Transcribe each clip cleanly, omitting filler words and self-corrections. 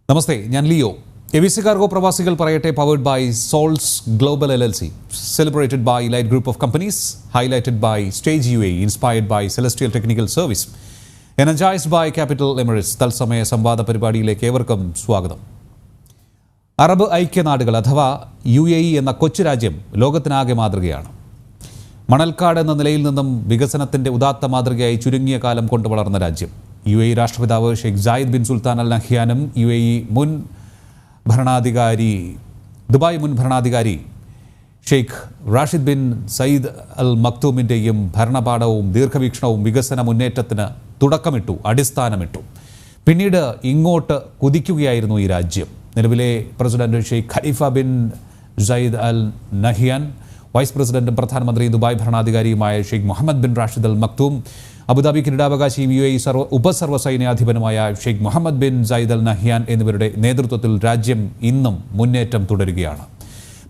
നമസ്തേ, ഞാൻ Leo. എവിസി cargo പ്രവാസികൾ പറയട്ടെ powered by souls global LLC, celebrated by Elite Group of Companies, highlighted by Stage UAE, inspired by Celestial Technical Service, energized by Capital Emirates. തത്സമയ സംവാദ പരിപാടിയിലേക്ക് ഏവർക്കും സ്വാഗതം. Arab ഐക്യനാടുകൾ അഥവാ UAE എന്ന കൊച്ചു രാജ്യം ലോകത്തിനാകെ മാതൃകയാണ്. മണൽക്കാട് എന്ന നിലയിൽ നിന്നും വികസനത്തിൻ്റെ ഉദാത്ത മാതൃകയായി ചുരുങ്ങിയ കാലം കൊണ്ട് വളർന്ന രാജ്യം. UAE രാഷ്ട്രപിതാവ് ഷെയ്ഖ് സായിദ് ബിൻ സുൽത്താൻ അൽ നഹ്യാനും ദുബായ് മുൻ ഭരണാധികാരി ഷെയ്ഖ് റാഷിദ് ബിൻ സയ്യിദ് അൽ മക്തൂമിൻ്റെയും ഭരണപാഠവും ദീർഘവീക്ഷണവും വികസന മുന്നേറ്റത്തിന് തുടക്കമിട്ടു, അടിസ്ഥാനമിട്ടു. പിന്നീട് ഇങ്ങോട്ട് കുതിക്കുകയായിരുന്നു ഈ രാജ്യം. നിലവിലെ president Sheikh Khalifa bin Zayed Al Nahyan, vice പ്രസിഡന്റും പ്രധാനമന്ത്രിയും ദുബായ് ഭരണാധികാരിയുമായ Sheikh Mohammed bin Rashid Al Maktoum, Abu Dhabi കിരീടാവകാശിയും UAE ഉപസർവ്വസൈന്യാധിപനുമായ Sheikh Mohammed bin Zayed Al Nahyan എന്നിവരുടെ നേതൃത്വത്തിൽ രാജ്യം ഇന്നും മുന്നേറ്റം തുടരുകയാണ്.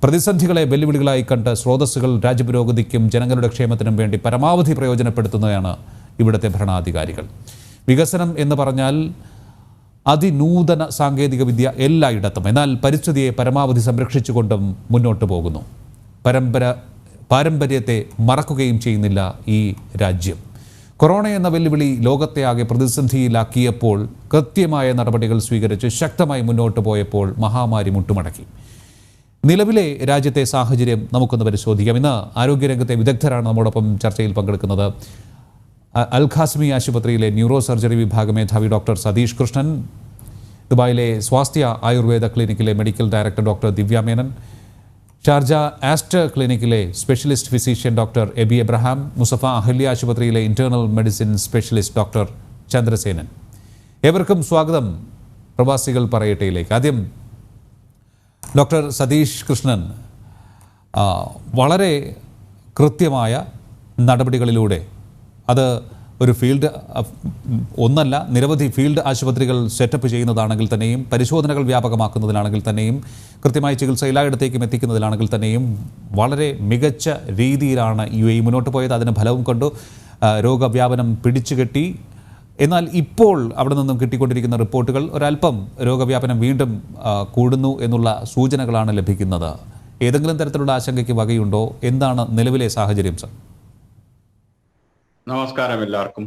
പ്രതിസന്ധികളെ വെല്ലുവിളികളായി കണ്ട് സ്രോതസ്സുകൾ രാജ്യപുരോഗതിക്കും ജനങ്ങളുടെ ക്ഷേമത്തിനും വേണ്ടി പരമാവധി പ്രയോജനപ്പെടുത്തുന്നതാണ് ഇവിടുത്തെ ഭരണാധികാരികൾ. വികസനം എന്ന് പറഞ്ഞാൽ അതിനൂതന സാങ്കേതിക വിദ്യ എല്ലായിടത്തും, എന്നാൽ പരിസ്ഥിതിയെ പരമാവധി സംരക്ഷിച്ചുകൊണ്ടും മുന്നോട്ട് പോകുന്നു. പാരമ്പര്യത്തെ മറക്കുകയും ചെയ്യുന്നില്ല ഈ രാജ്യം. കൊറോണ എന്ന വെല്ലുവിളി ലോകത്തെ ആകെ പ്രതിസന്ധിയിലാക്കിയപ്പോൾ കൃത്യമായ നടപടികൾ സ്വീകരിച്ച് ശക്തമായി മുന്നോട്ട് പോയപ്പോൾ മഹാമാരി മുട്ടുമടക്കി. നിലവിലെ രാജ്യത്തെ സാഹചര്യം നമുക്കൊന്ന് പരിശോധിക്കാം. ഇന്ന് ആരോഗ്യരംഗത്തെ വിദഗ്ധരാണ് നമ്മോടൊപ്പം ചർച്ചയിൽ പങ്കെടുക്കുന്നത്. അൽ ഖാസ്മി ആശുപത്രിയിലെ ന്യൂറോ സർജറി വിഭാഗ മേധാവി ഡോക്ടർ സതീഷ് കൃഷ്ണൻ, ദുബായിലെ സ്വാസ്ഥ്യ ആയുർവേദ ക്ലിനിക്കിലെ medical director doctor Divya Menon, Sharjah Aster ക്ലിനിക്കിലെ specialist physician doctor Eby Abraham, Musaffah Ahalia ആശുപത്രിയിലെ internal medicine specialist doctor Chandrasenan. ഏവർക്കും സ്വാഗതം പ്രവാസികൾ പറയട്ടയിലേക്ക്. ആദ്യം ഡോക്ടർ സതീഷ് കൃഷ്ണൻ, വളരെ കൃത്യമായ നടപടികളിലൂടെ, അത് ഒരു ഫീൽഡ് ഒന്നല്ല നിരവധി ഫീൽഡ് ആശുപത്രികൾ സെറ്റപ്പ് ചെയ്യുന്നതാണെങ്കിൽ തന്നെയും, പരിശോധനകൾ വ്യാപകമാക്കുന്നതിലാണെങ്കിൽ തന്നെയും, കൃത്യമായ ചികിത്സ എല്ലായിടത്തേക്കും എത്തിക്കുന്നതിലാണെങ്കിൽ തന്നെയും വളരെ മികച്ച രീതിയിലാണ് UAE മുന്നോട്ട് പോയത്. അതിന് ഫലവും കണ്ടു. രോഗവ്യാപനം പിടിച്ചുകെട്ടി. എന്നാൽ ഇപ്പോൾ അവിടെ നിന്നും കിട്ടിക്കൊണ്ടിരിക്കുന്ന റിപ്പോർട്ടുകൾ ഒരല്പം രോഗവ്യാപനം വീണ്ടും കൂടുന്നു എന്നുള്ള സൂചനകളാണ് ലഭിക്കുന്നത്. ഏതെങ്കിലും തരത്തിലുള്ള ആശങ്കയ്ക്ക് വകയുണ്ടോ? എന്താണ് നിലവിലെ സാഹചര്യം സർ? നമസ്കാരം എല്ലാവർക്കും.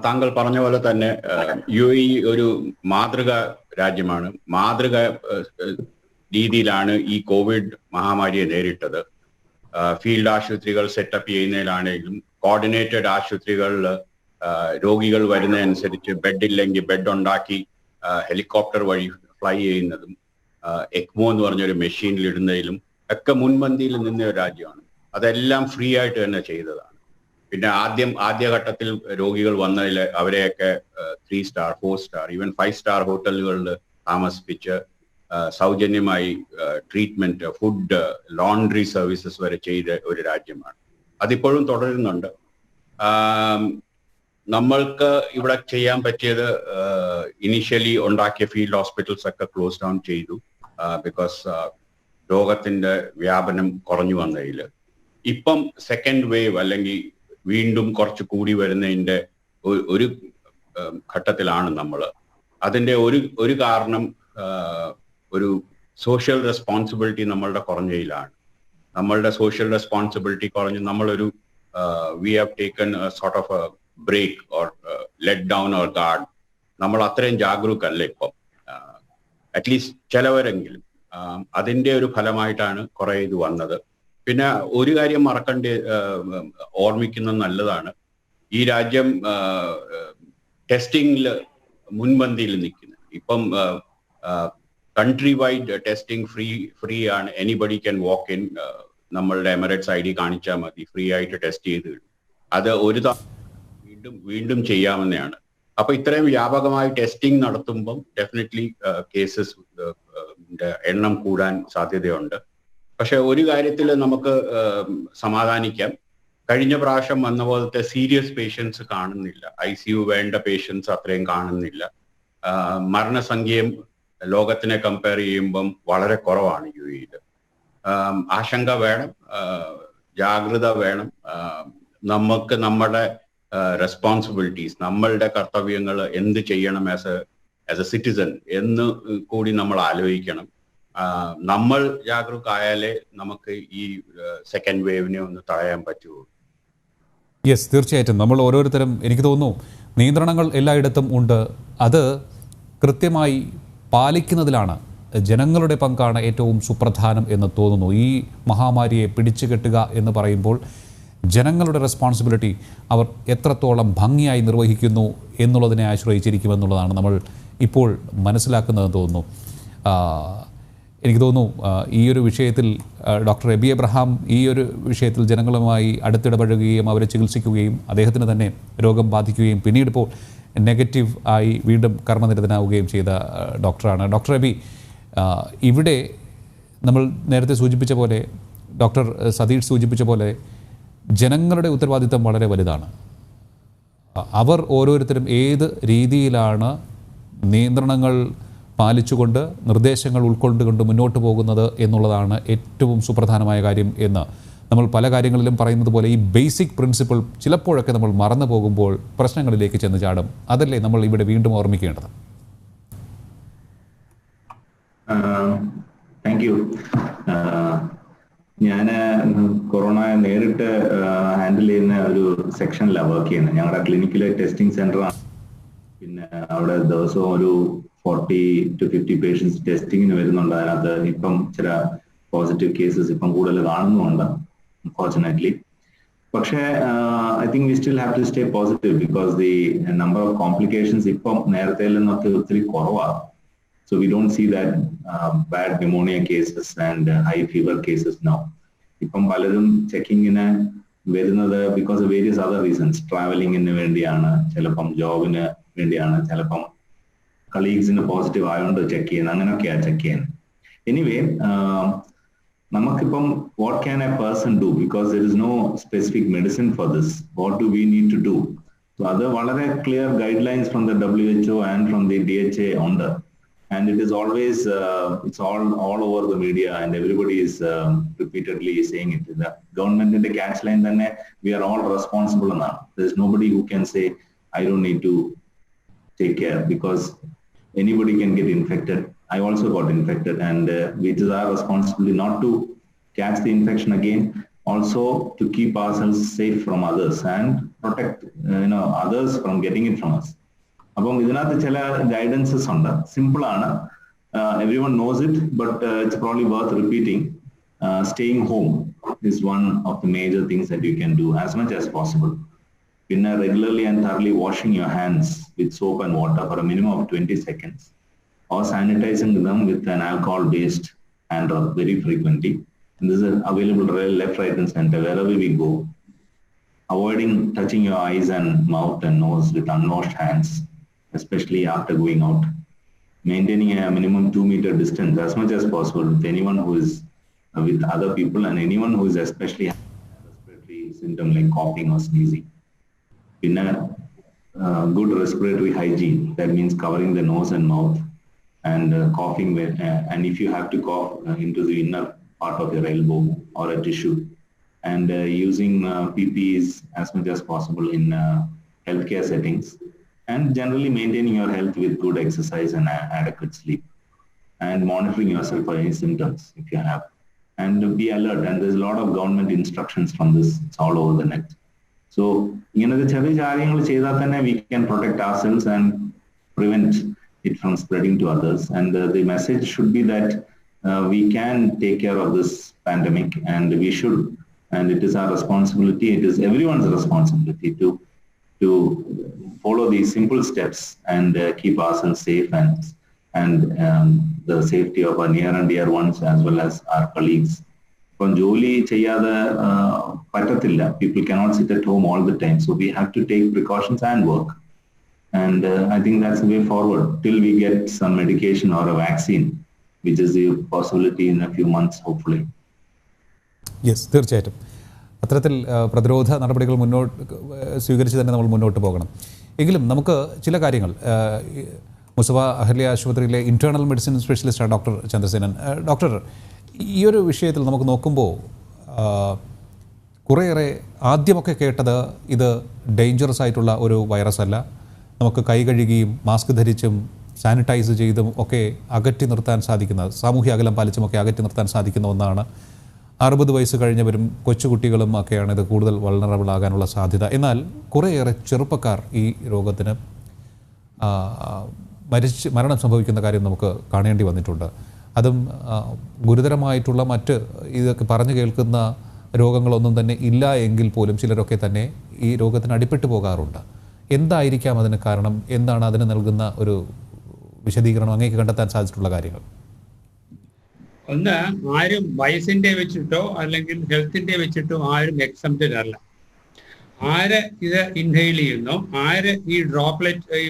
താങ്കൾ പറഞ്ഞ പോലെ തന്നെ UAE ഒരു മാതൃക രാജ്യമാണ്. മാതൃക രീതിയിലാണ് ഈ കോവിഡ് മഹാമാരിയെ നേരിട്ടത്. ഫീൽഡ് ആശുപത്രികൾ സെറ്റപ്പ് ചെയ്യുന്നതിലാണെങ്കിലും, കോർഡിനേറ്റഡ് ആശുപത്രികളിൽ രോഗികൾ വരുന്നതനുസരിച്ച് ബെഡ് ഇല്ലെങ്കിൽ ബെഡ് ഉണ്ടാക്കി ഹെലികോപ്റ്റർ വഴി ഫ്ലൈ ചെയ്യുന്നതും, എക്മോ എന്ന് പറഞ്ഞൊരു മെഷീനിൽ ഇടുന്നതിലും ഒക്കെ മുൻപന്തിയിൽ നിന്ന ഒരു രാജ്യമാണ്. അതെല്ലാം ഫ്രീ ആയിട്ട് തന്നെ ചെയ്തതാണ്. പിന്നെ ആദ്യഘട്ടത്തിൽ രോഗികൾ വന്നതിൽ അവരെയൊക്കെ 3 സ്റ്റാർ 4 സ്റ്റാർ ഈവൻ 5 സ്റ്റാർ ഹോട്ടലുകളിൽ താമസിപ്പിച്ച് സൗജന്യമായി ട്രീറ്റ്മെന്റ്, ഫുഡ്, ലോണ്ടറി സർവീസസ് വരെ ചെയ്ത ഒരു രാജ്യമാണ്. അതിപ്പോഴും തുടരുന്നുണ്ട്. നമ്മൾക്ക് ഇവിടെ ചെയ്യാൻ പറ്റിയത്, ഇനീഷ്യലി ഉണ്ടാക്കിയ ഫീൽഡ് ഹോസ്പിറ്റൽസ് ഒക്കെ ക്ലോസ് ഡൗൺ ചെയ്തു. ബിക്കോസ് രോഗത്തിന്റെ വ്യാപനം കുറഞ്ഞു വന്നതിൽ ഇപ്പം സെക്കൻഡ് വേവ് അല്ലെങ്കിൽ വീണ്ടും കുറച്ച് കൂടി വരുന്നതിന്റെ ഒരു ഘട്ടത്തിലാണ് നമ്മൾ. അതിന്റെ ഒരു കാരണം ഒരു സോഷ്യൽ റെസ്പോൺസിബിലിറ്റി നമ്മളുടെ കുറഞ്ഞതിലാണ്. നമ്മളുടെ സോഷ്യൽ റെസ്പോൺസിബിലിറ്റി കുറഞ്ഞ് നമ്മളൊരു we have taken sort of a break or let down our guard. നമ്മൾ അത്രയും ജാഗരൂകല്ല ഇപ്പം, അറ്റ്ലീസ്റ്റ് ചിലവരെങ്കിലും. അതിന്റെ ഒരു ഫലമായിട്ടാണ് കുറെ ഇത് വന്നത്. പിന്നെ ഒരു കാര്യം ഓർമ്മിക്കുന്നത് നല്ലതാണ്, ഈ രാജ്യം ടെസ്റ്റിംഗിൽ മുൻപന്തിയിൽ നിൽക്കുന്നത്. ഇപ്പം കൺട്രി വൈഡ് ടെസ്റ്റിംഗ് ഫ്രീ ആണ്. Anybody can walk in. നമ്മളുടെ എമിറേറ്റ്സ് ID കാണിച്ചാൽ മതി, ഫ്രീ ആയിട്ട് ടെസ്റ്റ് ചെയ്ത് കിട്ടും. അത് ഒരു വീണ്ടും ചെയ്യാവുന്നതാണ്. അപ്പൊ ഇത്രയും വ്യാപകമായി ടെസ്റ്റിംഗ് നടത്തുമ്പം ഡെഫിനറ്റ്ലി കേസസ് എണ്ണം കൂടാൻ സാധ്യതയുണ്ട്. പക്ഷെ ഒരു കാര്യത്തിൽ നമുക്ക് സമാധാനിക്കാം. കഴിഞ്ഞ പ്രാവശ്യം വന്ന പോലത്തെ സീരിയസ് പേഷ്യൻസ് കാണുന്നില്ല. ICU വേണ്ട പേഷ്യൻസ് അത്രയും കാണുന്നില്ല. മരണസംഖ്യയും ലോകത്തിനെ കമ്പയർ ചെയ്യുമ്പം വളരെ കുറവാണ് UAE. ആശങ്ക വേണം, ജാഗ്രത വേണം. നമുക്ക് നമ്മുടെ റെസ്പോൺസിബിലിറ്റീസ്, നമ്മളുടെ കർത്തവ്യങ്ങൾ എന്ത് ചെയ്യണം ആസ് എ സിറ്റിസൺ എന്ന് കൂടി നമ്മൾ ആലോചിക്കണം. നമ്മൾ ജാഗരൂകരായാലേ നമുക്ക് ഈ സെക്കൻഡ് വേവിനെ ഒന്ന് തടയാൻ പറ്റുള്ളൂ. യെസ്, തീർച്ചയായിട്ടും നമ്മൾ ഓരോരുത്തരും, എനിക്ക് തോന്നുന്നു നിയന്ത്രണങ്ങൾ എല്ലായിടത്തും ഉണ്ട്. അത് കൃത്യമായി പാലിക്കുന്നതിലാണ് ജനങ്ങളുടെ പങ്കാണ് ഏറ്റവും സുപ്രധാനം എന്ന് തോന്നുന്നു. ഈ മഹാമാരിയെ പിടിച്ചു കെട്ടുക എന്ന് പറയുമ്പോൾ ജനങ്ങളുടെ റെസ്പോൺസിബിലിറ്റി അവർ എത്രത്തോളം ഭംഗിയായി നിർവഹിക്കുന്നു എന്നുള്ളതിനെ ആശ്രയിച്ചിരിക്കുമെന്നുള്ളതാണ് നമ്മൾ ഇപ്പോൾ മനസ്സിലാക്കുന്നതെന്ന് തോന്നുന്നു. എനിക്ക് തോന്നുന്നു ഈ ഒരു വിഷയത്തിൽ ഡോക്ടർ എബി എബ്രഹാം ഈ ഒരു വിഷയത്തിൽ ജനങ്ങളുമായി അടുത്തിടപഴകുകയും അവരെ ചികിത്സിക്കുകയും അദ്ദേഹത്തിന് തന്നെ രോഗം ബാധിക്കുകയും പിന്നീട് ഇപ്പോൾ നെഗറ്റീവ് ആയി വീണ്ടും കർമ്മനിരതനാവുകയും ചെയ്ത ഡോക്ടറാണ്. ഡോക്ടർ എബി, ഇവിടെ നമ്മൾ നേരത്തെ സൂചിപ്പിച്ച പോലെ, ഡോക്ടർ സതീഷ് സൂചിപ്പിച്ച പോലെ ജനങ്ങളുടെ ഉത്തരവാദിത്തം വളരെ വലുതാണ്. അവർ ഓരോരുത്തരും ഏത് രീതിയിലാണ് നിയന്ത്രണങ്ങൾ പാലിച്ചുകൊണ്ട് നിർദ്ദേശങ്ങൾ ഉൾക്കൊണ്ടുകൊണ്ട് മുന്നോട്ട് പോകുന്നത് എന്നുള്ളതാണ് ഏറ്റവും സുപ്രധാനമായ കാര്യം എന്ന് നമ്മൾ പല കാര്യങ്ങളിലും പറയുന്നത് പോലെ ഈ ബേസിക് പ്രിൻസിപ്പിൾ ചിലപ്പോഴൊക്കെ നമ്മൾ മറന്നു പോകുമ്പോൾ പ്രശ്നങ്ങളിലേക്ക് ചെന്ന് ചാടും. അതല്ലേ നമ്മൾ ഇവിടെ വീണ്ടും ഓർമ്മിക്കേണ്ടത്? Thank you. ഞാൻ കൊറോണ നേരിട്ട് ഹാൻഡിൽ ചെയ്യുന്ന ഒരു സെക്ഷനിലാണ് വർക്ക് ചെയ്യുന്നത്. ഞങ്ങളുടെ ക്ലിനിക്കിലെ ടെസ്റ്റിംഗ് സെന്ററാണ്. പിന്നെ അവിടെ ദിവസവും ഒരു 40 to 50 പേഷ്യൻസ് ടെസ്റ്റിങ്ങിന് വരുന്നുണ്ട്. അതിനകത്ത് ഇപ്പം ചില പോസിറ്റീവ് കേസസ് ഇപ്പം കൂടുതൽ കാണുന്നുണ്ട്, അൺഫോർച്ചുനേറ്റ്ലി. പക്ഷേ I think we still have to stay positive because the number of complications ഇപ്പം നേരത്തെ നിന്നൊക്കെ ഒത്തിരി കുറവാണ്. So we don't see that bad pneumonia cases and high fever cases now. ഇപ്പം പലരും ചെക്കിങ്ങിന് വരുന്നത് because of various other reasons. ട്രാവലിങ്ങിന് വേണ്ടിയാണ്, ചിലപ്പം ജോബിന് വേണ്ടിയാണ്, ചിലപ്പം കളീഗ്സിന് പോസിറ്റീവ് ആയതുകൊണ്ട് ചെക്ക് ചെയ്യുന്നത്, അങ്ങനെയൊക്കെയാണ് ചെക്ക് ചെയ്യുന്നത്. എനിവേ, നമുക്കിപ്പം what can a person do, because there is no specific medicine for this. What do we need to do? So അത് വളരെ clear guidelines from the WHO and from the DHA ഉണ്ട്. And it is always, it's all over the media and everybody is repeatedly saying it. The government in the catch line, then we are all responsible now. There's nobody who can say, I don't need to take care, because anybody can get infected. I also got infected, and it is our responsibility not to catch the infection again, also to keep ourselves safe from others and protect others from getting it from us. അപ്പം ഇതിനകത്ത് ചില guidances ഉണ്ട്. Simple ആണ്, every one knows it, but it's probably worth repeating. Staying home is one of the major things that you can do as much as possible. പിന്നെ regularly and thoroughly washing your hands with soap and water for a minimum of 20 seconds, or sanitizing them with an alcohol-based hand rub very frequently. And this is available left, right, and center wherever we go. Avoiding touching your eyes and mouth and nose with unwashed hands, especially after going out. Maintaining a minimum 2-meter distance as much as possible with anyone who is with other people, and anyone who is especially having a respiratory symptom like coughing or sneezing. In a good respiratory hygiene, that means covering the nose and mouth, and coughing with, and if you have to cough into the inner part of your elbow or a tissue, and using PPEs as much as possible in healthcare settings. And generally maintaining your health with good exercise and adequate sleep, and monitoring yourself for any symptoms if you have, and be alert. And there's a lot of government instructions from this. It's all over the net. So the ചെറിയ കാര്യങ്ങൾ ചെയ്താൽ തന്നെ we can protect ourselves and prevent it from spreading to others. And the message should be that we can take care of this pandemic, and we should. And it is our responsibility. It is everyone's responsibility to follow these simple steps and keep ourselves safe, and the safety of our near and dear ones as well as our colleagues. From jolly cheyada patatilla, people cannot sit at home all the time, so we have to take precautions and work. And I think that's the way forward till we get some medication or a vaccine, which is the possibility in a few months, hopefully. Yes, തീർച്ചയായിട്ടും അത്തരത്തിൽ പ്രതിരോധ നടപടികൾ സ്വീകരിച്ച് തന്നെ നമ്മൾ മുന്നോട്ട് പോകണം. എങ്കിലും നമുക്ക് ചില കാര്യങ്ങൾ, മുസഫ അഹല്യ ആശുപത്രിയിലെ ഇൻറ്റേർണൽ മെഡിസിൻ സ്പെഷ്യലിസ്റ്റാണ് ഡോക്ടർ ചന്ദ്രസേനൻ. ഡോക്ടർ, ഈ ഒരു വിഷയത്തിൽ നമുക്ക് നോക്കുമ്പോൾ കുറേയേറെ ആദ്യമൊക്കെ കേട്ടത് ഇത് ഡേഞ്ചറസ് ആയിട്ടുള്ള ഒരു വൈറസ് അല്ല, നമുക്ക് കൈ കഴുകിയും മാസ്ക് ധരിച്ചും സാനിറ്റൈസ് ചെയ്തും ഒക്കെ അകറ്റി നിർത്താൻ സാധിക്കുന്ന, സാമൂഹ്യ അകലം പാലിച്ചുമൊക്കെ അകറ്റി നിർത്താൻ സാധിക്കുന്ന ഒന്നാണ്. 60 വയസ്സ് കഴിഞ്ഞവരും കൊച്ചുകുട്ടികളും ഒക്കെയാണ് ഇത് കൂടുതൽ വൾണറബിൾ ആകാനുള്ള സാധ്യത. എന്നാൽ കുറേയേറെ ചെറുപ്പക്കാർ ഈ രോഗത്തിന് മരണം സംഭവിക്കുന്ന കാര്യം നമുക്ക് കാണേണ്ടി വന്നിട്ടുണ്ട്. അതും ഗുരുതരമായിട്ടുള്ള മറ്റ് ഇതൊക്കെ പറഞ്ഞു കേൾക്കുന്ന രോഗങ്ങളൊന്നും തന്നെ ഇല്ല എങ്കിൽ പോലും ചിലരൊക്കെ തന്നെ ഈ രോഗത്തിന് അടിപ്പെട്ടു പോകാറുണ്ട്. എന്തായിരിക്കാം അതിന് കാരണം? എന്താണ് അതിന് നൽകുന്ന ഒരു വിശദീകരണം അങ്ങേക്ക് കണ്ടെത്താൻ സാധിച്ചിട്ടുള്ള കാര്യങ്ങൾ? ഒന്ന്, ആരും വയസ്സിന്റെ വെച്ചിട്ടോ അല്ലെങ്കിൽ ഹെൽത്തിന്റെ വെച്ചിട്ടോ ആരും എക്സംപ്റ്റഡ് അല്ല. ആര് ഇത് ഇൻഹെയിൽ ചെയ്യുന്നു, ആര് ഈ ഡ്രോപ്ലെറ്റ്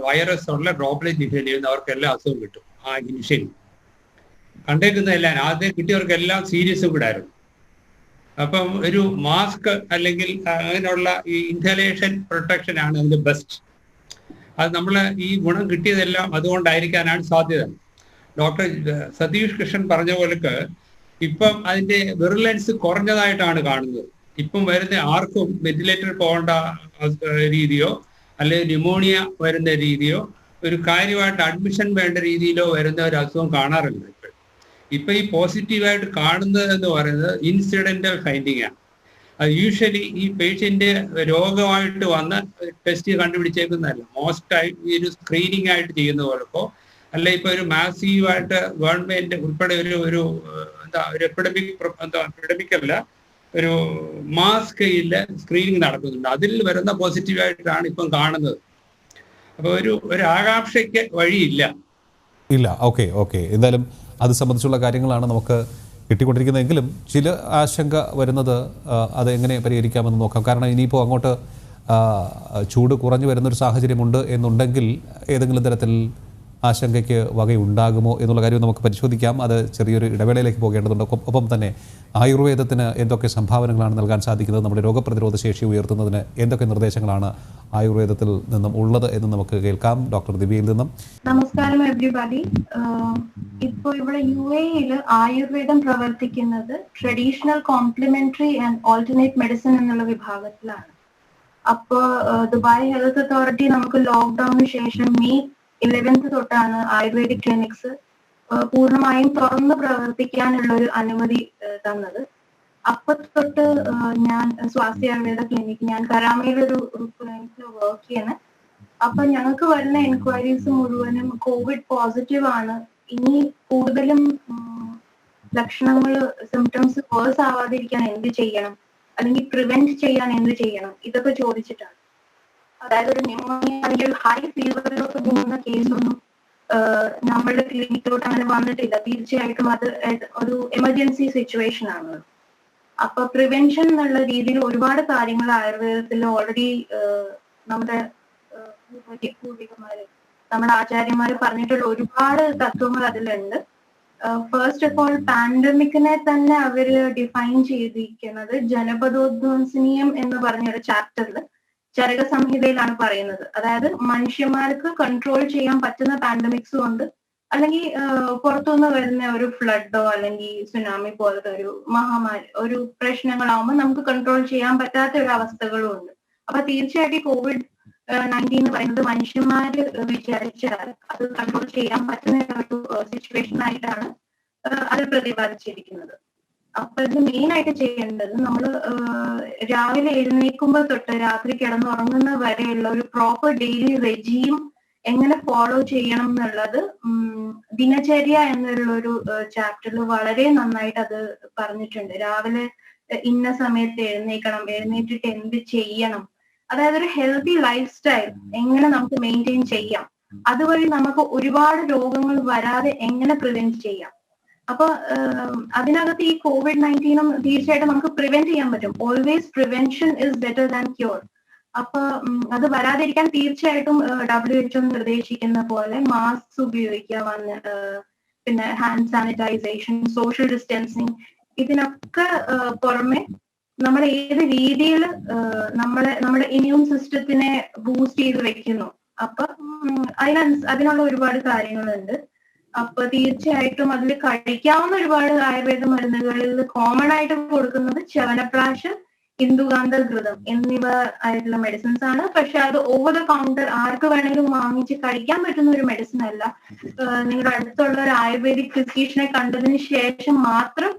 വൈറസ് ഉള്ള ഡ്രോപ്ലെറ്റ് ഇൻഹെയിൽ ചെയ്യുന്നു, അവർക്കെല്ലാം അസുഖം കിട്ടും. ആ ഇനിഷ്യലി കണ്ടേക്കുന്നതെല്ലാം ആദ്യം കിട്ടിയവർക്കെല്ലാം സീരിയസും കൂടെ ആയിരുന്നു. അപ്പം ഒരു മാസ്ക് അല്ലെങ്കിൽ അങ്ങനെയുള്ള ഈ ഇൻഹലേഷൻ പ്രൊട്ടക്ഷൻ ആണ് അതിന്റെ ബെസ്റ്റ്. അത് നമ്മൾ ഈ ഗുണം കിട്ടിയതെല്ലാം അതുകൊണ്ടായിരിക്കാനാണ് സാധ്യത. ഡോക്ടർ സതീഷ് കൃഷ്ണൻ പറഞ്ഞ പോലക്ക് ഇപ്പം അതിന്റെ വിറുലൻസ് കുറഞ്ഞതായിട്ടാണ് കാണുന്നത്. ഇപ്പം വരുന്ന ആർക്കും വെന്റിലേറ്ററിൽ പോകേണ്ട രീതിയോ അല്ലെങ്കിൽ ന്യൂമോണിയ വരുന്ന രീതിയോ ഒരു കാര്യമായിട്ട് അഡ്മിഷൻ വേണ്ട രീതിയിലോ വരുന്ന ഒരു അസുഖം കാണാറില്ല. ഇപ്പൊ ഈ പോസിറ്റീവായിട്ട് കാണുന്നത് എന്ന് പറയുന്നത് ഇൻസിഡന്റൽ ഫൈൻഡിങ് ആണ്. അത് യൂഷ്വലി ഈ പേഷ്യന്റ് രോഗമായിട്ട് വന്ന് ടെസ്റ്റ് കണ്ടുപിടിച്ചേക്കുന്നതല്ല. മോസ്റ്റായി ഈ ഒരു സ്ക്രീനിങ് ആയിട്ട് ചെയ്യുന്ന പോലപ്പോ അല്ല ഇപ്പൊ ഒരു മാസീവായിട്ട് ഗവൺമെന്റ് ഉൾപ്പെടെ ഒരു എപ്പിഡമിക് അല്ല, ഒരു മാസ് സ്കെയിലില് സ്ക്രീനിങ് നടക്കുന്നുണ്ട്. അതിൽ വരുന്ന പോസിറ്റീവായിട്ടാണ് ഇപ്പം കാണുന്നത്. അപ്പൊ ഒരു ആകാംക്ഷയ്ക്ക് വഴിയില്ല. ഓക്കെ. എന്തായാലും അത് സംബന്ധിച്ചുള്ള കാര്യങ്ങളാണ് നമുക്ക് കിട്ടിക്കൊണ്ടിരിക്കുന്നതെങ്കിലും ചില ആശങ്ക വരുന്നത് അത് എങ്ങനെ പരിഹരിക്കാമെന്ന് നോക്കാം. കാരണം ഇനിയിപ്പോൾ അങ്ങോട്ട് ചൂട് കുറഞ്ഞു വരുന്നൊരു സാഹചര്യമുണ്ട് എന്നുണ്ടെങ്കിൽ ഏതെങ്കിലും തരത്തിൽ ആശങ്കയ്ക്ക് വകയുണ്ടാകുമോ എന്നുള്ള കാര്യം നമുക്ക് പരിശോധിക്കാം. അത് ചെറിയൊരു ഇടവേളയിലേക്ക് പോകേണ്ടതുണ്ട്. ഒപ്പം തന്നെ ആയുർവേദത്തിന് എന്തൊക്കെ സംഭാവനകളാണ് നൽകാൻ സാധിക്കുന്നത്, നമ്മുടെ രോഗപ്രതിരോധ ശേഷി ഉയർത്തുന്നതിന് എന്തൊക്കെ നിർദ്ദേശങ്ങളാണ് ആയുർവേദത്തിൽ നിന്നും ഉള്ളത് എന്ന് നമുക്ക് കേൾക്കാം ഡോക്ടർ ദിവ്യയിൽ നിന്നും. നമസ്കാരം എവ്രിബഡി. ഇപ്പോൾ ഇവിടെ UAE ആയുർവേദം പ്രവർത്തിക്കുന്നത് traditional complementary and alternate medicine എന്നുള്ള വിഭാഗത്തിലാണ്. അപ്പോൾ ദുബായ് ഹെൽത്ത് അതോറിറ്റി നമുക്ക് ലോക്ക്ഡൌണിന് ശേഷം May 11 തൊട്ടാണ് ആയുർവേദിക് ക്ലിനിക്സ് പൂർണ്ണമായും തുറന്ന് പ്രവർത്തിക്കാനുള്ള ഒരു അനുമതി തന്നത്. അപ്പൊ തൊട്ട് ഞാൻ സ്വാസ്ഥ്യ ആയുർവേദ ക്ലിനിക്, ഞാൻ കരാമയിലൊരു ക്ലിനിക്കിൽ വർക്ക് ചെയ്യണേ. അപ്പൊ ഞങ്ങൾക്ക് വരുന്ന എൻക്വയറീസ് മുഴുവനും കോവിഡ് പോസിറ്റീവ് ആണ്, ഇനി കൂടുതലും ലക്ഷണങ്ങൾ സിംറ്റംസ് വേഴ്സ് ആവാതിരിക്കാൻ എന്ത് ചെയ്യണം, അല്ലെങ്കിൽ പ്രിവെന്റ് ചെയ്യാൻ എന്ത് ചെയ്യണം, ഇതൊക്കെ ചോദിച്ചിട്ടാണ്. അതായത് ഒരു ന്യൂമോണിയ അല്ലെങ്കിൽ ഹൈ ഫീവറിലൊക്കെ പോകുന്ന കേസൊന്നും നമ്മളുടെ ക്ലിനിക്കിലോട്ട് അങ്ങനെ വന്നിട്ടില്ല. തീർച്ചയായിട്ടും അത് ഒരു എമർജൻസി സിറ്റുവേഷൻ ആണ്. അപ്പൊ പ്രിവെൻഷൻ എന്നുള്ള രീതിയിൽ ഒരുപാട് കാര്യങ്ങൾ ആയുർവേദത്തിൽ ഓൾറെഡി നമ്മുടെ പൂർവികന്മാര്, നമ്മുടെ ആചാര്യന്മാര് പറഞ്ഞിട്ടുള്ള ഒരുപാട് തത്വങ്ങൾ അതിലുണ്ട്. ഫസ്റ്റ് ഓഫ് ഓൾ പാൻഡമിക്കിനെ തന്നെ അവര് ഡിഫൈൻ ചെയ്തിരിക്കുന്നത് ജനപദോധ്വംസനീയം എന്ന് പറഞ്ഞൊരു ചാപ്റ്ററിൽ ചരക സംഹിതയിലാണ് പറയുന്നത്. അതായത് മനുഷ്യന്മാർക്ക് കൺട്രോൾ ചെയ്യാൻ പറ്റുന്ന പാൻഡമിക്സും ഉണ്ട്, അല്ലെങ്കിൽ പുറത്തുനിന്ന് വരുന്ന ഒരു ഫ്ലഡോ അല്ലെങ്കിൽ സുനാമി പോലത്തെ ഒരു മഹാമാരി ഒരു പ്രശ്നങ്ങളാവുമ്പോൾ നമുക്ക് കൺട്രോൾ ചെയ്യാൻ പറ്റാത്ത ഒരു അവസ്ഥകളും ഉണ്ട്. അപ്പൊ തീർച്ചയായിട്ടും COVID-19 എന്ന് പറയുന്നത് മനുഷ്യന്മാര് വിചാരിച്ചാൽ അത് കൺട്രോൾ ചെയ്യാൻ പറ്റുന്ന ഒരു സിറ്റുവേഷൻ ആയിട്ടാണ് അത് പ്രതിപാദിച്ചിരിക്കുന്നത്. അപ്പൊ ഇത് മെയിൻ ആയിട്ട് ചെയ്യേണ്ടത് നമ്മൾ രാവിലെ എഴുന്നേൽക്കുമ്പോൾ തൊട്ട് രാത്രി കിടന്നുറങ്ങുന്ന വരെയുള്ള ഒരു പ്രോപ്പർ ഡെയിലി റെജീം എങ്ങനെ ഫോളോ ചെയ്യണം എന്നുള്ളത് ദിനചര്യ എന്നുള്ള ഒരു ചാപ്റ്ററിൽ വളരെ നന്നായിട്ട് അത് പറഞ്ഞിട്ടുണ്ട്. രാവിലെ ഇന്ന സമയത്ത് എഴുന്നേൽക്കണം, എഴുന്നേറ്റിട്ട് എന്ത് ചെയ്യണം, അതായത് ഒരു ഹെൽത്തി ലൈഫ് സ്റ്റൈൽ എങ്ങനെ നമുക്ക് മെയിൻറ്റെയിൻ ചെയ്യാം, അതുവഴി നമുക്ക് ഒരുപാട് രോഗങ്ങൾ വരാതെ എങ്ങനെ പ്രിവെന്റ് ചെയ്യാം. അപ്പൊ അതിനകത്ത് ഈ COVID-19 തീർച്ചയായിട്ടും നമുക്ക് പ്രിവെന്റ് ചെയ്യാൻ പറ്റും. Always prevention is better than cure. അപ്പൊ അത് വരാതിരിക്കാൻ തീർച്ചയായിട്ടും WHO നിർദ്ദേശിക്കുന്ന പോലെ മാസ്ക് ഉപയോഗിക്കുക, പിന്നെ ഹാൻഡ് സാനിറ്റൈസേഷൻ, സോഷ്യൽ ഡിസ്റ്റൻസിങ്, ഇതിനൊക്കെ പുറമെ നമ്മൾ ഏത് രീതിയിൽ നമ്മുടെ ഇമ്മ്യൂൺ സിസ്റ്റത്തിനെ ബൂസ്റ്റ് ചെയ്ത് വെക്കുന്നു. അപ്പൊ അതിനുള്ള ഒരുപാട് കാര്യങ്ങളുണ്ട്. അപ്പൊ തീർച്ചയായിട്ടും അതിൽ കഴിക്കാവുന്ന ഒരുപാട് ആയുർവേദ മരുന്നുകളിൽ കോമൺ ആയിട്ട് കൊടുക്കുന്നത് ചവനപ്രാശ്, ഇന്ദുകാന്തഘൃതം എന്നിവ ആയിട്ടുള്ള മെഡിസിൻസ് ആണ്. പക്ഷെ അത് ഓവർ ദ കൗണ്ടർ ആർക്ക് വേണമെങ്കിലും വാങ്ങിച്ച് കഴിക്കാൻ പറ്റുന്ന ഒരു മെഡിസിൻ അല്ല. നിങ്ങളുടെ അടുത്തുള്ള ഒരു ആയുർവേദിക് ഫിസിഷ്യനെ കണ്ടതിന് ശേഷം മാത്രം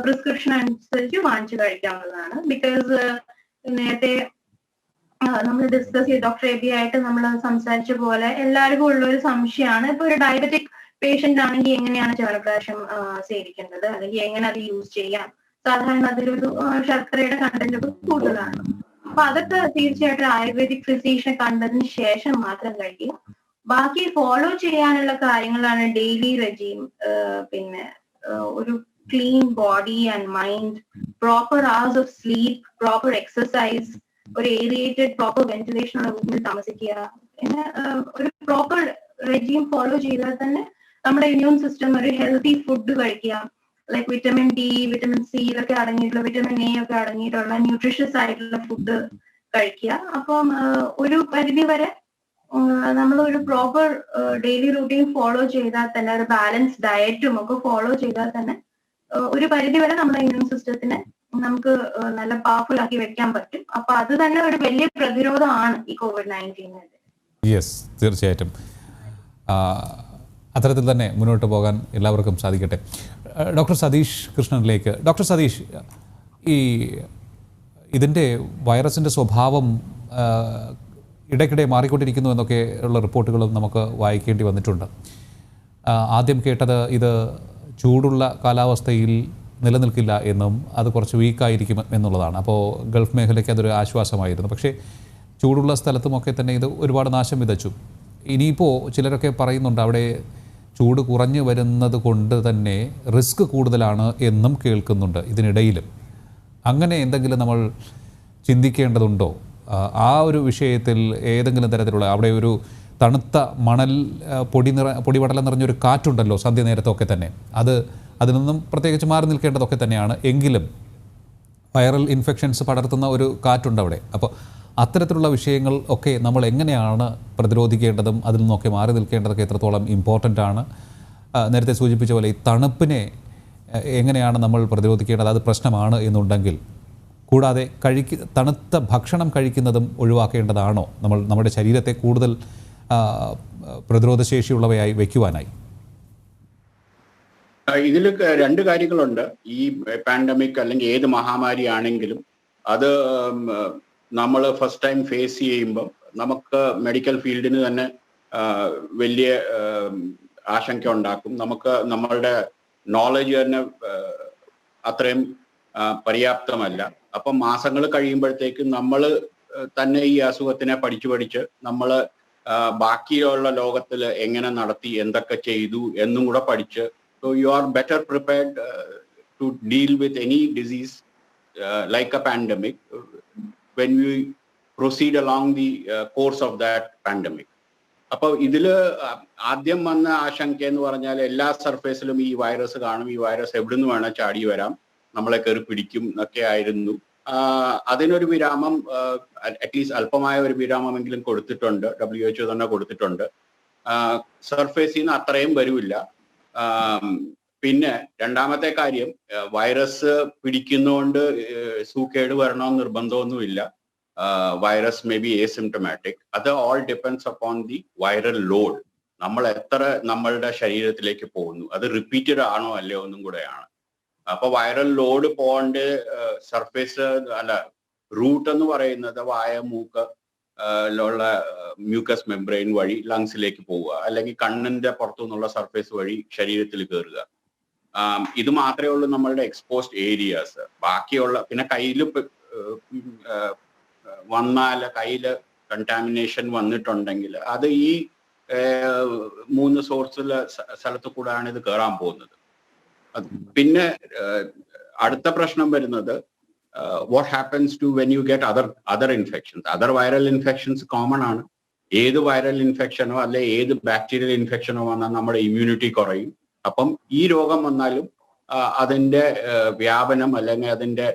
പ്രിസ്ക്രിപ്ഷൻ അനുസരിച്ച് വാങ്ങിച്ചു കഴിക്കാവുന്നതാണ്. ബിക്കോസ് നേരത്തെ നമ്മൾ ഡിസ്കസ് ചെയ്ത് ഡോക്ടർ എബി ആയിട്ട് നമ്മൾ സംസാരിച്ച പോലെ എല്ലാവർക്കും ഉള്ള ഒരു സംശയമാണ്. ഇപ്പൊ ഒരു ഡയബറ്റിക് പേഷ്യന്റ് ആണെങ്കിൽ എങ്ങനെയാണ് ചവനപ്രാശം സേവിക്കേണ്ടത്, അല്ലെങ്കിൽ എങ്ങനെ അത് യൂസ് ചെയ്യാം. സാധാരണ അതിലൊരു ശർക്കരയുടെ കണ്ടന്റ് ഒക്കെ കൂടുതലാണ്. അപ്പൊ അതൊക്കെ തീർച്ചയായിട്ടും ആയുർവേദിക് ഫിസിഷ്യനെ കണ്ടതിന് ശേഷം മാത്രം കഴിക്കുക. ബാക്കി ഫോളോ ചെയ്യാനുള്ള കാര്യങ്ങളാണ് ഡെയിലി റെജീം, പിന്നെ ഒരു clean body and mind, proper hours of sleep, proper exercise, ഒരു ഏരിയേറ്റഡ് പ്രോപ്പർ വെന്റിലേഷൻ ഉള്ള റൂമിൽ താമസിക്കുക. പിന്നെ ഒരു പ്രോപ്പർ റെജീം ഫോളോ ചെയ്താൽ തന്നെ നമ്മുടെ ഇമ്മ്യൂൺ സിസ്റ്റം ഒരു ഹെൽത്തി ഫുഡ് കഴിക്കുക. Like vitamin D, vitamin C ഇതൊക്കെ അടങ്ങിയിട്ടുള്ള, വിറ്റമിൻ എ ഒക്കെ അടങ്ങിയിട്ടുള്ള ന്യൂട്രീഷ്യസ് ആയിട്ടുള്ള ഫുഡ് കഴിക്കുക. അപ്പം ഒരു പരിധി വരെ നമ്മൾ ഒരു പ്രോപ്പർ ഡെയിലി റൂട്ടീൻ ഫോളോ ചെയ്താൽ തന്നെ, ഒരു ബാലൻസ് ഡയറ്റും ഒക്കെ ഫോളോ ചെയ്താൽ തന്നെ ഒരു പരിധി വരെ നമ്മുടെ ഇമ്മ്യൂൺ സിസ്റ്റത്തിനെ നമുക്ക് നല്ല പവർഫുൾ ആക്കി വെക്കാൻ പറ്റും. അപ്പൊ അത് തന്നെ ഒരു വലിയ പ്രതിരോധമാണ് ഈ COVID-19. യെസ്, തീർച്ചയായിട്ടും അത്തരത്തിൽ തന്നെ മുന്നോട്ട് പോകാൻ എല്ലാവർക്കും സാധിക്കട്ടെ. ഡോക്ടർ സതീഷ് കൃഷ്ണനിലേക്ക്. ഡോക്ടർ സതീഷ്, ഇതിൻ്റെ വൈറസിൻ്റെ സ്വഭാവം ഇടയ്ക്കിടെ മാറിക്കൊണ്ടിരിക്കുന്നു എന്നൊക്കെ ഉള്ള റിപ്പോർട്ടുകളും നമുക്ക് വായിക്കേണ്ടി വന്നിട്ടുണ്ട്. ആദ്യം കേട്ടത് ഇത് ചൂടുള്ള കാലാവസ്ഥയിൽ നിലനിൽക്കില്ല എന്നും അത് കുറച്ച് വീക്കായിരിക്കും എന്നുള്ളതാണ്. അപ്പോൾ ഗൾഫ് മേഖലയ്ക്ക് അതൊരു ആശ്വാസമായിരുന്നു. പക്ഷേ ചൂടുള്ള സ്ഥലത്തുമൊക്കെ തന്നെ ഇത് ഒരുപാട് നാശം വിതച്ചു. ഇനിയിപ്പോൾ ചിലരൊക്കെ പറയുന്നുണ്ട് അവിടെ ചൂട് കുറഞ്ഞു വരുന്നത് കൊണ്ട് തന്നെ റിസ്ക് കൂടുതലാണ് എന്നും കേൾക്കുന്നുണ്ട്. ഇതിനിടയിലും അങ്ങനെ എന്തെങ്കിലും നമ്മൾ ചിന്തിക്കേണ്ടതുണ്ടോ? ആ ഒരു വിഷയത്തിൽ ഏതെങ്കിലും തരത്തിലുള്ള, അവിടെ ഒരു തണുത്ത മണൽ പൊടിപടലം നിറഞ്ഞൊരു കാറ്റുണ്ടല്ലോ സന്ധ്യ നേരത്തൊക്കെ തന്നെ, അതിൽ നിന്നും പ്രത്യേകിച്ച് മാറി നിൽക്കേണ്ടതൊക്കെ തന്നെയാണ്. എങ്കിലും വൈറൽ ഇൻഫെക്ഷൻസ് പടർത്തുന്ന ഒരു കാറ്റുണ്ട് അവിടെ. അപ്പോൾ അത്തരത്തിലുള്ള വിഷയങ്ങൾ ഒക്കെ നമ്മൾ എങ്ങനെയാണ് പ്രതിരോധിക്കേണ്ടതും അതിൽ നിന്നൊക്കെ മാറി നിൽക്കേണ്ടതൊക്കെ എത്രത്തോളം ഇമ്പോർട്ടൻ്റ് ആണ്? നേരത്തെ സൂചിപ്പിച്ച പോലെ ഈ തണുപ്പിനെ എങ്ങനെയാണ് നമ്മൾ പ്രതിരോധിക്കേണ്ടത്? അത് പ്രശ്നമാണ് എന്നുണ്ടെങ്കിൽ, കൂടാതെ തണുത്ത ഭക്ഷണം കഴിക്കുന്നതും ഒഴിവാക്കേണ്ടതാണോ നമ്മൾ നമ്മുടെ ശരീരത്തെ കൂടുതൽ പ്രതിരോധശേഷിയുള്ളവയായി വയ്ക്കുവാനായി? ഇതിൽ രണ്ട് കാര്യങ്ങളുണ്ട്. ഈ പാൻഡമിക് അല്ലെങ്കിൽ ഏത് മഹാമാരി ആണെങ്കിലും അത് നമ്മൾ ഫസ്റ്റ് ടൈം ഫേസ് ചെയ്യുമ്പോൾ നമുക്ക് മെഡിക്കൽ ഫീൽഡിന് തന്നെ വലിയ ആശങ്ക ഉണ്ടാക്കും. നമുക്ക് നമ്മളുടെ നോളജ് തന്നെ അത്രയും പര്യാപ്തമല്ല. അപ്പം മാസങ്ങൾ കഴിയുമ്പോഴത്തേക്ക് നമ്മൾ തന്നെ ഈ അസുഖത്തിനെ പഠിച്ച് നമ്മൾ ബാക്കിയുള്ള ലോകത്തിൽ എങ്ങനെ നടത്തി, എന്തൊക്കെ ചെയ്തു എന്നും കൂടെ പഠിച്ച്, so you are better prepared to deal with any disease like a pandemic when we proceed along the course of that pandemic. അപ്പോൾ ഇതില് ആദ്യം വന്ന ആശങ്ക എന്ന് പറഞ്ഞാൽ എല്ലാ സർഫേസിലും ഈ വൈറസ് കാണും, ഈ വൈറസ് എവിടുന്ന് വേണം ചാടി വരാം, നമ്മളെ കയറി പിടിക്കും എന്നൊക്കെ ആയിരുന്നു. അതിനൊരു വിരാമം, അറ്റ്ലീസ്റ്റ് അല്പമായ ഒരു വിരാമമെങ്കിലും കൊടുത്തിട്ടുണ്ട്, WHO തന്നെ കൊടുത്തിട്ടുണ്ട്. സർഫേസിൽ നിന്ന് അത്രയും വരില്ല. പിന്നെ രണ്ടാമത്തെ കാര്യം, വൈറസ് പിടിക്കുന്നതുകൊണ്ട് സൂക്കേട് വരണമെന്ന് നിർബന്ധമൊന്നുമില്ല. Virus may be asymptomatic. അത് all depends upon the viral load. നമ്മൾ എത്ര നമ്മളുടെ ശരീരത്തിലേക്ക് പോകുന്നു, അത് റിപ്പീറ്റഡ് ആണോ അല്ലയോ ഒന്നും കൂടെയാണ്. അപ്പൊ വൈറൽ ലോഡ് പോകേണ്ട സർഫേസ് അല്ല, റൂട്ട് എന്ന് പറയുന്നത് വായ, മൂക്ക് ുള്ള മ്യൂക്കസ് മെംബ്രെയിൻ വഴി ലങ്സിലേക്ക് പോവുക, അല്ലെങ്കിൽ കണ്ണിന്റെ പുറത്തു നിന്നുള്ള സർഫേസ് വഴി ശരീരത്തിൽ കയറുക. ഇത് മാത്രമേ ഉള്ളൂ നമ്മളുടെ എക്സ്പോസ്ഡ് ഏരിയാസ്. ബാക്കിയുള്ള പിന്നെ കയ്യിൽ കയ്യിൽ കണ്ടാമിനേഷൻ വന്നിട്ടുണ്ടെങ്കിൽ അത് ഈ 3 സോഴ്സിലെ സ്ഥലത്ത് കൂടെയാണ് ഇത് കയറാൻ പോകുന്നത്. പിന്നെ അടുത്ത പ്രശ്നം വരുന്നത്, what happens to when you get other infections? Other viral infections common ആണ്. ഏത് വൈറൽ ഇൻഫെക്ഷനോ അല്ലെ ഏത് ബാക്ടീരിയൽ ഇൻഫെക്ഷനോ വന്നാൽ നമ്മുടെ ഇമ്മ്യൂണിറ്റി കുറയും. അപ്പം ഈ രോഗം വന്നാലും അതിന്റെ വ്യാപനം അല്ലെങ്കിൽ അതിന്റെ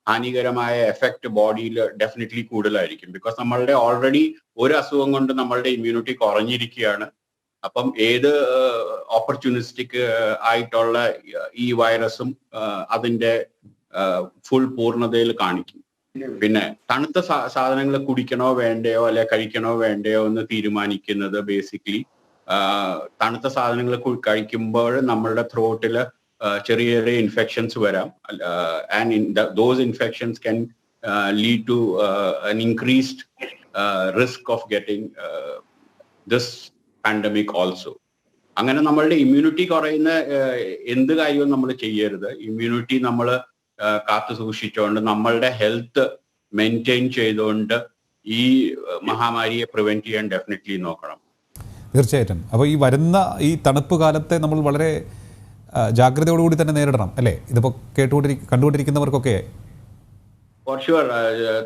ഹാനികരമായ എഫക്റ്റ് ബോഡിയിൽ ഡെഫിനറ്റ്ലി കൂടുതലായിരിക്കും. ബിക്കോസ് നമ്മളുടെ ഓൾറെഡി ഒരു അസുഖം കൊണ്ട് നമ്മളുടെ ഇമ്മ്യൂണിറ്റി കുറഞ്ഞിരിക്കുകയാണ്. അപ്പം ഏത് ഓപ്പർച്യൂണിസ്റ്റിക് ആയിട്ടുള്ള ഈ വൈറസും അതിന്റെ ഫുൾ പൂർണ്ണതയിൽ കാണിക്കും. പിന്നെ തണുത്ത സാധനങ്ങൾ കുടിക്കണോ വേണ്ടയോ അല്ലെ കഴിക്കണോ വേണ്ടയോ എന്ന് തീരുമാനിക്കുന്നത് ബേസിക്കലി തണുത്ത സാധനങ്ങൾ കഴിക്കുമ്പോൾ നമ്മളുടെ ത്രോട്ടിൽ ചെറിയ ചെറിയ ഇൻഫെക്ഷൻസ് വരാം. And those infections can lead to an increased risk of getting this pandemic also. അങ്ങനെ നമ്മളുടെ ഇമ്മ്യൂണിറ്റി കുറയുന്ന എന്ത് കാര്യവും നമ്മൾ ചെയ്യരുത്. ഇമ്മ്യൂണിറ്റി നമ്മൾ കാത്തു സൂക്ഷിച്ചുകൊണ്ട് നമ്മളുടെ ഹെൽത്ത് മെയിൻറ്റെയിൻ ചെയ്തുകൊണ്ട് ഈ മഹാമാരിയെ പ്രിവെന്റ് ചെയ്യാൻ ഡെഫിനറ്റ്ലി നോക്കണം. തീർച്ചയായിട്ടും. അപ്പോൾ ഈ വരുന്ന ഈ തണുപ്പ് കാലത്തെ നമ്മൾ വളരെ ജാഗ്രതയോടുകൂടി തന്നെ നേരിടണം അല്ലേ? ഇതിപ്പോൾ കണ്ടുകൊണ്ടിരിക്കുന്നവർക്കൊക്കെ ഫോർ ഷുവർ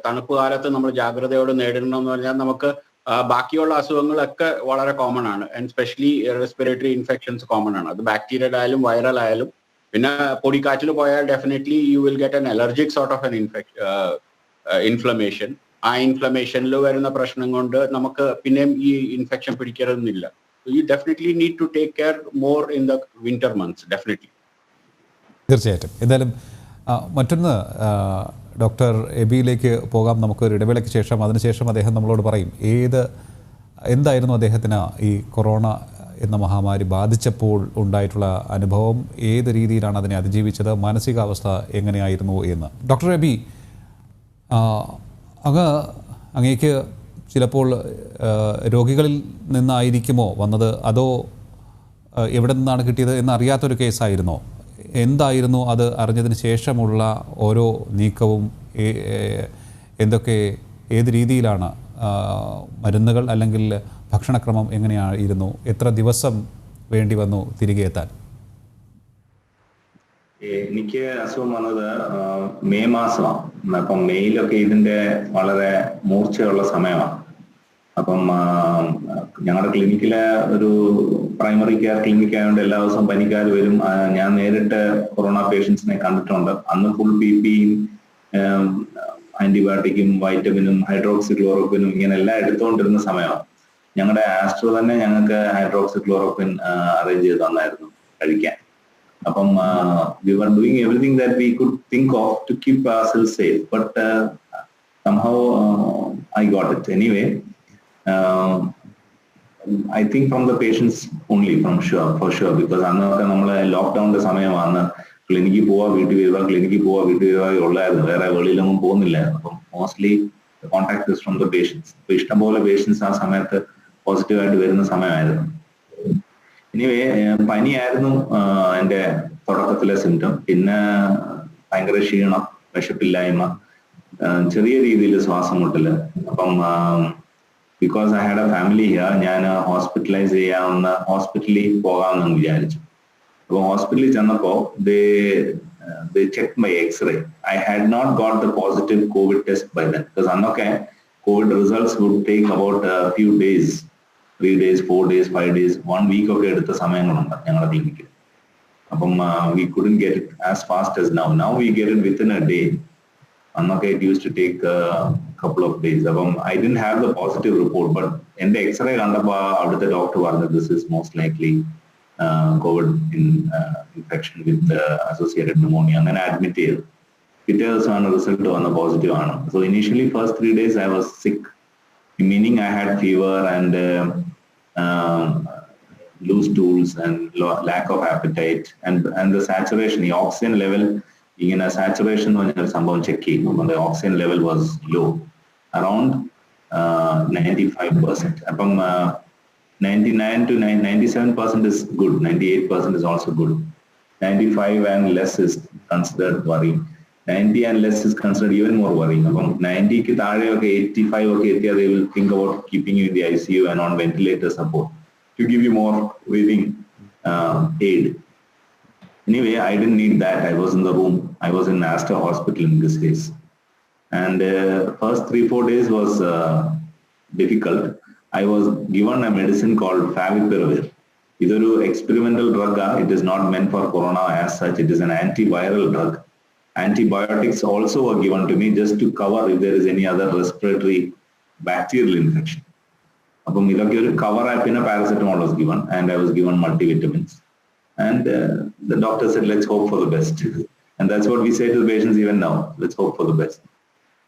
തണുപ്പ് കാലത്ത് നമ്മൾ ജാഗ്രതയോട് നേരിടണം എന്ന് പറഞ്ഞാൽ നമുക്ക് ബാക്കിയുള്ള അസുഖങ്ങളൊക്കെ വളരെ കോമൺ ആണ്. And specially respiratory infections common ആണ്. അത് ബാക്ടീരിയൽ ആയാലും വൈറൽ ആയാലും. പിന്നെ പൊടിക്കാറ്റിൽ പോയാൽ definitely you will get an allergic sort of an inflammation. ആ ഇൻഫ്ലമേഷനിൽ വരുന്ന പ്രശ്നം കൊണ്ട് നമുക്ക് പിന്നെയും ഈ ഇൻഫെക്ഷൻ പിടിക്കരുതെന്നില്ല. You definitely need to take care more in the winter months definitely. തീർച്ചയായിട്ടും. എന്തായാലും മറ്റൊന്ന് ഡോക്ടർ എബിയിലേക്ക് പോകാം നമുക്ക് ഒരു ഇടവേളയ്ക്ക് ശേഷം. അതിനുശേഷം അദ്ദേഹം നമ്മളോട് പറയും എന്തായിരുന്നു അദ്ദേഹത്തിന് ഈ കൊറോണ എന്ന മഹാമാരി ബാധിച്ചപ്പോൾ ഉണ്ടായിട്ടുള്ള അനുഭവം, ഏത് രീതിയിലാണ് അതിനെ അതിജീവിച്ചത്, മാനസികാവസ്ഥ എങ്ങനെയായിരുന്നു എന്ന്. ഡോക്ടർ എബി, അങ്ങേക്ക് ചിലപ്പോൾ രോഗികളിൽ നിന്നായിരിക്കുമോ വന്നത്, അതോ എവിടെ നിന്നാണ് കിട്ടിയത് എന്നറിയാത്തൊരു കേസായിരുന്നോ? എന്തായിരുന്നു അത് അറിഞ്ഞതിന് ശേഷമുള്ള ഓരോ നീക്കവും? ഏത് രീതിയിലാണ് മരുന്നുകൾ അല്ലെങ്കിൽ ഭക്ഷണക്രമം എങ്ങനെയായിരുന്നു? എത്ര ദിവസം വേണ്ടി വന്നു തിരികെ എത്താൻ? എനിക്ക് അസുഖം വന്നത് മെയ് മാസമാണ്. അപ്പം മെയ്യിലൊക്കെ ഇതിന്റെ വളരെ മൂർച്ചയുള്ള സമയമാണ്. അപ്പം ഞങ്ങളുടെ ക്ലിനിക്കിലെ ഒരു പ്രൈമറി കെയർ ക്ലിനിക് ആയതുകൊണ്ട് എല്ലാ ദിവസവും പനിക്കാർ വരും. ഞാൻ നേരിട്ട് കൊറോണ പേഷ്യൻസിനെ കണ്ടിട്ടുണ്ട്. അന്ന് ഫുൾ PPEയും ആന്റിബയോട്ടിക്കും വൈറ്റമിനും ഹൈഡ്രോക്സിക്ലോറോക്വിനും ഇങ്ങനെ എല്ലാം എടുത്തുകൊണ്ടിരുന്ന സമയമാണ്. ഞങ്ങളുടെ ആസ്ട്രോ തന്നെ ഞങ്ങൾക്ക് ഹൈഡ്രോക്സിക്ലോറോക്വിൻ അറേഞ്ച് ചെയ്ത് തന്നായിരുന്നു കഴിക്കാൻ. അപ്പം we were doing everything that we could think of to keep ourselves safe, but somehow I got it anyway. I think from the patients only, for sure, because അന്നൊക്കെ നമ്മള് ലോക്ക്ഡൌണിന്റെ സമയമാണ്. ക്ലിനിക്കിൽ പോവാ വീട്ടിൽ വരിക, ക്ലിനിക്കിൽ പോവാ വീട്ടിൽ വരിക ഉള്ളായിരുന്നു. വേറെ വെളിയിലൊന്നും പോകുന്നില്ല. അപ്പം mostly contact is from the patients. അപ്പൊ ഇഷ്ടംപോലെ പേഷ്യൻസ് ആ സമയത്ത് പോസിറ്റീവായിട്ട് വരുന്ന സമയമായിരുന്നു. എനിവേ പനിയായിരുന്നു എൻ്റെ തുടക്കത്തിലെ സിംറ്റം. പിന്നെ ഭയങ്കര ക്ഷീണം, വിശപ്പില്ലായ്മ, ചെറിയ രീതിയിൽ ശ്വാസം മുട്ടല്. അപ്പം because I had A family here, ഞാൻ ഹോസ്പിറ്റലൈസ് ചെയ്യാവുന്ന ഹോസ്പിറ്റലിൽ പോകാമെന്ന് വിചാരിച്ചു. അപ്പോൾ ഹോസ്പിറ്റലിൽ ചെന്നപ്പോൾ they checked my X-ray. I had not got the positive COVID test by then, because അന്നൊക്കെ COVID results would take about a few days, 3 days, 4 days, 5 days, 1 week ഒക്കെ എടുത്ത സമയങ്ങളുണ്ട് ഞങ്ങളുടെ ക്ലിനിക്കിൽ. അപ്പം we couldn't get it as fast as now. Now we get it within a day. അന്നൊക്കെ it used to take a couple of days. അപ്പം I didn't have the positive report, but എൻ്റെ x-ray കണ്ടപ്പോൾ അവിടുത്തെ doctor പറഞ്ഞു this is most likely COVID infection with associated pneumonia. അങ്ങനെ admit ചെയ്തു. പിറ്റേ ദിവസമാണ് റിസൾട്ട് വന്ന പോസിറ്റീവ് ആണ്. So initially first 3 days I was sick, meaning I had fever and loose stools and lack of appetite and the saturation, the oxygen level, ഇങ്ങനെ saturation എന്ന് പറഞ്ഞൊരു സംഭവം ചെക്ക് ചെയ്യും. നമ്മുടെ oxygen level was low, around 95%. അപ്പം 99 to 97% is good, 98% is also good. 95 and less is considered worrying. 90 and less is considered even more worrying. അപ്പം 90ക്ക് താഴെയൊക്കെ 85 ഒക്കെ എത്തിയാൽ they will think about keeping you in the ICU and on ventilator support to give you more breathing aid. Anyway, I didn't need that. I was in the room. I was in Aster Hospital in this case. And first 3-4 days was difficult. I was given a medicine called favipiravir. It's an experimental drug. It is not meant for corona as such. It is an antiviral drug. Antibiotics also were given to me just to cover if there is any other respiratory bacterial infection. Appo idokku oru cover up in a paracetamol was given, and I was given multivitamins. And the doctor said, let's hope for the best. And that's what we say to the patients even now. Let's hope for the best.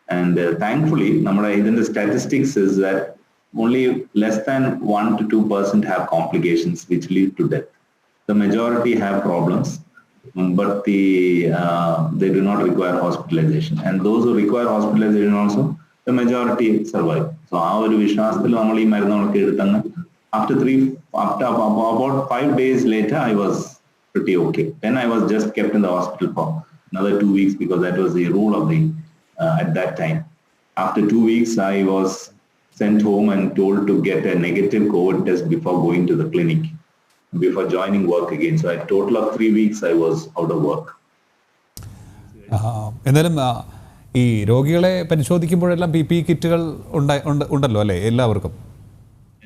And thankfully, the statistics is that only less than 1 to 2% have complications which lead to death. The majority have problems, but they do not require hospitalization. And those who require hospitalization also, the majority survive. So our vishwasthil namali marunalke edutanga after about 5 days later I was pretty okay. Then I was just kept in the hospital for another 2 weeks because that was the rule of the at that time. After 2 weeks I was sent home and told to get a negative COVID test before going to the clinic, before joining work again. So a total of 3 weeks I was out of work. എന്നാലും ഈ രോഗികളെ പരിശോധിക്കുമ്പോഴെല്ലാം PPE കിറ്റുകൾ ഉണ്ടല്ലോ അല്ലേ എല്ലാവർക്കും?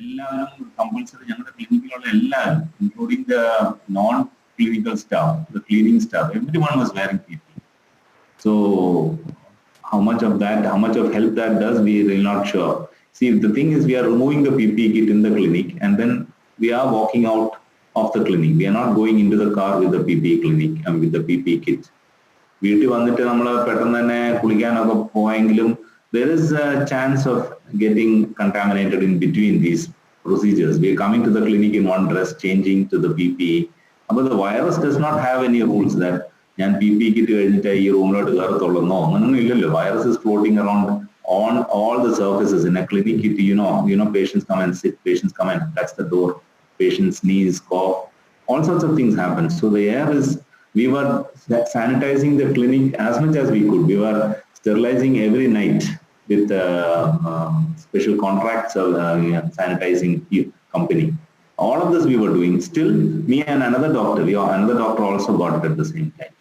എല്ലാവരും compulsory ഞങ്ങളുടെ ക്ലിനിക്കിലുള്ള എല്ലാവരും, including the non clinical staff, the cleaning staff, everyone was wearing PPE. So how much of help that does, we are really not sure. See, the thing is, we are removing the PPE kit in the clinic and then we are walking out of the clinic. We are not going into the car with the PPE clinic and with the PPE kit. വീട്ടിൽ വന്നിട്ട് നമ്മൾ പെട്ടെന്ന് തന്നെ കുളിക്കാനൊക്കെ പോയെങ്കിലും there is a chance of getting contaminated in between these procedures. We are coming to the clinic in one dress, changing to the PPE. But the virus does not have any rules that ഞാൻ PPE kit കഴിഞ്ഞിട്ട് ഈ റൂമിലോട്ട് കയറത്തുള്ളൂ. അങ്ങനൊന്നും ഇല്ലല്ലോ. Virus is floating around on all the surfaces. In a clinic, you know, patients come and sit, patients come and touch the door, patients sneeze, cough, all sorts of things happen. So the air is, we were sanitizing the clinic as much as we could. We were sterilizing every night with special contracts of sanitizing company. All of this we were doing. Still, me and another doctor also got it at the same time.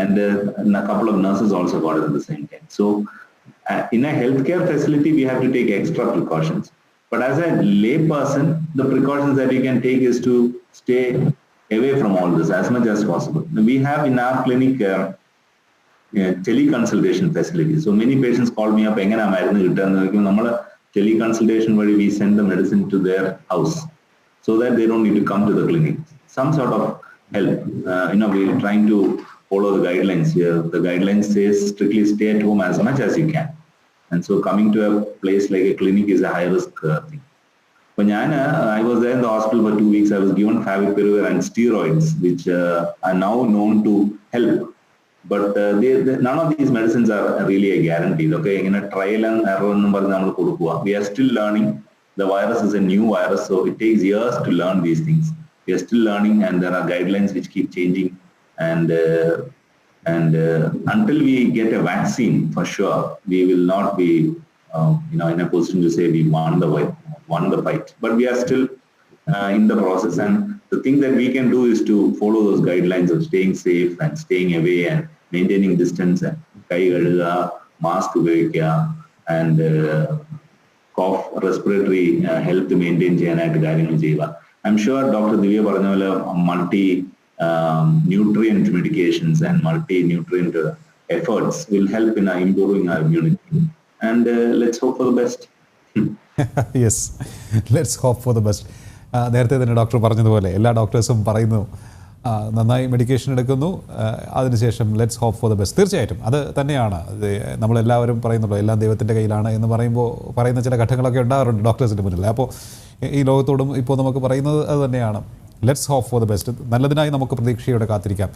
And a couple of nurses also got it at the same time. So in a healthcare facility, we have to take extra precautions. But as a lay person, the precautions that you can take is to stay away from all this as much as possible. We have in our clinic teleconsultation facilities. So many patients call me up, teleconsultation where we send the medicine to their house so that they don't need to come to the clinic. Some sort of help. We are trying to follow the guidelines here. The guidelines says strictly stay at home as much as you can. And so coming to a place like a clinic is a high risk thing. When I was there in the hospital for 2 weeks, I was given favipiravir and steroids, which are now known to help. But none of these medicines are really a guarantee. Okay, in a trial and error, we are still learning. The virus is a new virus, so it takes years to learn these things. We are still learning, and there are guidelines which keep changing. And until we get a vaccine, for sure, we will not be, in a position to say we won the fight. But we are still in the process. And the thing that we can do is to follow those guidelines of staying safe and staying away and maintaining distance and mask and cough, respiratory health maintain. I'm sure Dr. Divya Parnala nutrient medications and multi-nutrient efforts will help in improving our immunity. And let's hope for the best. Yes, let's hope for the best. നേരത്തെ തന്നെ doctor പറഞ്ഞതുപോലെ എല്ലാ ഡോക്ടേഴ്സും പറയുന്നു നന്നായി medication എടുക്കുന്നു, അതിനുശേഷം let's hope for the best. തീർച്ചയായിട്ടും അത് തന്നെയാണ് നമ്മളെല്ലാവരും പറയുന്നുള്ളൂ, എല്ലാം ദൈവത്തിൻ്റെ കയ്യിലാണ് എന്ന് പറയുന്ന ചില ഘട്ടങ്ങളൊക്കെ ഉണ്ടാകാറുണ്ട് ഡോക്ടേഴ്സിൻ്റെ മുന്നിൽ. അപ്പോൾ ഈ ലോകത്തോടും ഇപ്പോൾ നമുക്ക് പറയുന്നത് അത് തന്നെയാണ്, let's hope for the best. നല്ലതിനായി നമുക്ക് പ്രതീക്ഷയോടെ കാത്തിരിക്കാം.